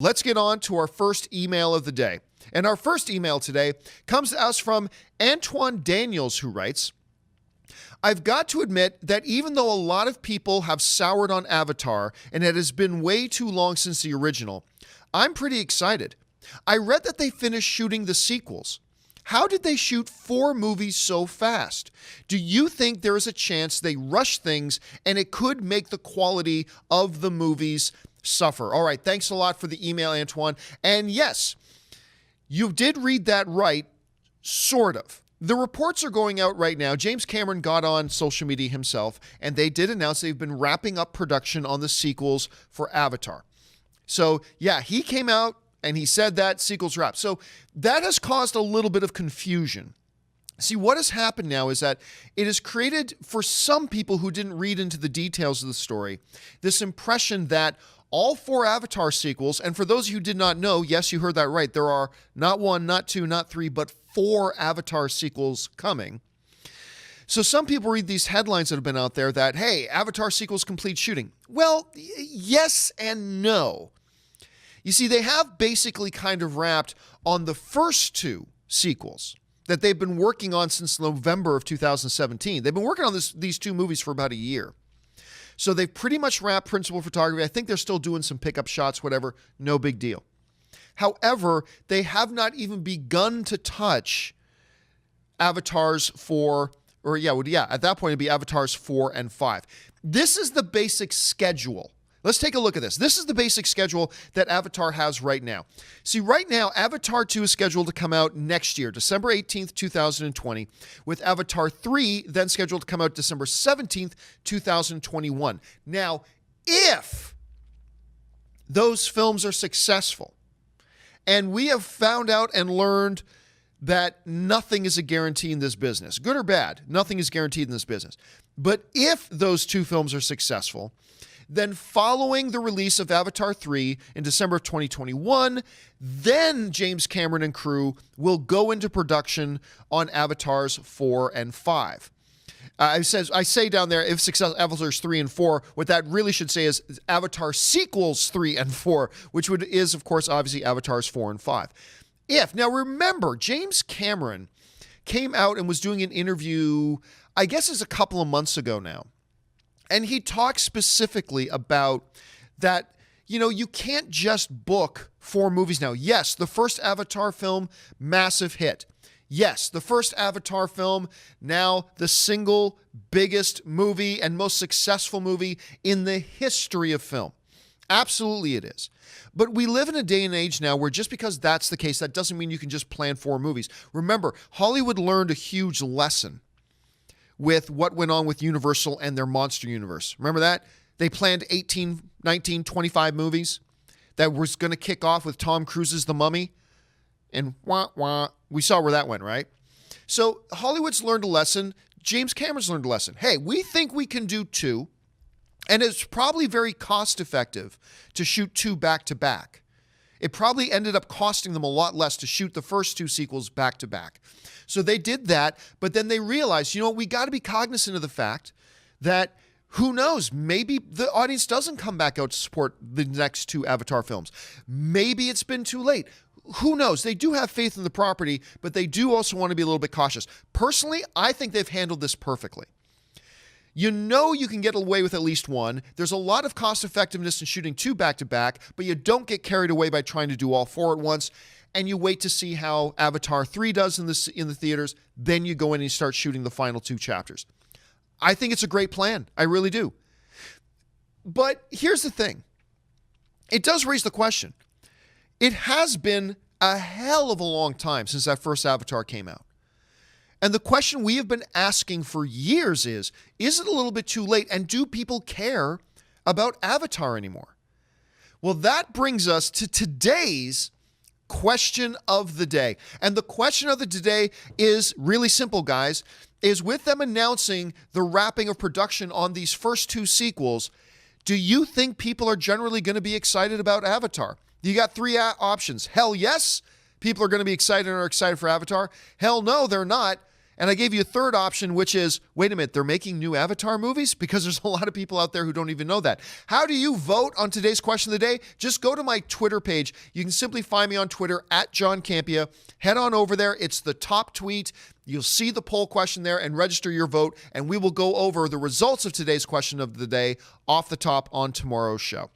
Let's get on to our first email of the day. And our first email today comes to us from Antwan Daniels, who writes, I've got to admit that even though a lot of people have soured on Avatar and it has been way too long since the original, I'm pretty excited. I read that they finished shooting the sequels. How did they shoot 4 movies so fast? Do you think there is a chance they rush things and it could make the quality of the movies suffer? All right, thanks a lot for the email, Antwan. And yes, you did read that right, sort of. The reports are going out right now. James Cameron got on social media himself, and they did announce they've been wrapping up production on the sequels for Avatar. So, yeah, he came out and he said that sequels wrapped. So that has caused a little bit of confusion. See, what has happened now is that it has created, for some people who didn't read into the details of the story, this impression that all 4 Avatar sequels, and for those of you who did not know, yes, you heard that right, there are not 1, not 2, not 3, but 4 Avatar sequels coming. So some people read these headlines that have been out there that, hey, Avatar sequels complete shooting. Well, yes and no. You see, they have basically kind of wrapped on the first 2 sequels that they've been working on since November of 2017. They've been working on these 2 movies for about a year. So they've pretty much wrapped principal photography. I think they're still doing some pickup shots, whatever. No big deal. However, they have not even begun to touch Avatars 4, at that point it'd be Avatars 4 and 5. This is the basic schedule. Let's take a look at this. This is the basic schedule that Avatar has right now. See, right now, Avatar 2 is scheduled to come out next year, December 18th, 2020, with Avatar 3 then scheduled to come out December 17th, 2021. Now, if those films are successful, and we have found out and learned that nothing is a guarantee in this business, good or bad, nothing is guaranteed in this business. But if those 2 films are successful, then following the release of Avatar 3 in December of 2021, then James Cameron and crew will go into production on Avatars 4 and 5. I say down there, if success, Avatars 3 and 4, what that really should say is Avatar sequels 3 and 4, which is, of course, obviously Avatars 4 and 5. Now remember, James Cameron came out and was doing an interview, I guess it's a couple of months ago now. And he talks specifically about that, you can't just book 4 movies now. Yes, the first Avatar film, massive hit. Yes, the first Avatar film, now the single biggest movie and most successful movie in the history of film. Absolutely it is. But we live in a day and age now where just because that's the case, that doesn't mean you can just plan 4 movies. Remember, Hollywood learned a huge lesson with what went on with Universal and their monster universe. Remember that? They planned 18, 19, 25 movies that was going to kick off with Tom Cruise's The Mummy. And we saw where that went, right? So Hollywood's learned a lesson. James Cameron's learned a lesson. Hey, we think we can do 2, and it's probably very cost effective to shoot 2 back to back. It probably ended up costing them a lot less to shoot the first 2 sequels back to back. So they did that, but then they realized, we got to be cognizant of the fact that who knows, maybe the audience doesn't come back out to support the next 2 Avatar films. Maybe it's been too late. Who knows? They do have faith in the property, but they do also want to be a little bit cautious. Personally, I think they've handled this perfectly. You can get away with at least 1. There's a lot of cost effectiveness in shooting 2 back to back, but you don't get carried away by trying to do all 4 at once. And you wait to see how Avatar 3 does in the theaters. Then you go in and you start shooting the final 2 chapters. I think it's a great plan. I really do. But here's the thing. It does raise the question. It has been a hell of a long time since that first Avatar came out. And the question we have been asking for years is it a little bit too late? And do people care about Avatar anymore? Well, that brings us to today's question of the day. And the question of the day is really simple, guys, is with them announcing the wrapping of production on these first 2 sequels, do you think people are generally going to be excited about Avatar? You got 3 options. Hell yes, people are going to be excited and are excited for Avatar. Hell no, they're not. And I gave you a third option, which is, wait a minute, they're making new Avatar movies? Because there's a lot of people out there who don't even know that. How do you vote on today's question of the day? Just go to my Twitter page. You can simply find me on Twitter at John Campea. Head on over there. It's the top tweet. You'll see the poll question there and register your vote. And we will go over the results of today's question of the day off the top on tomorrow's show.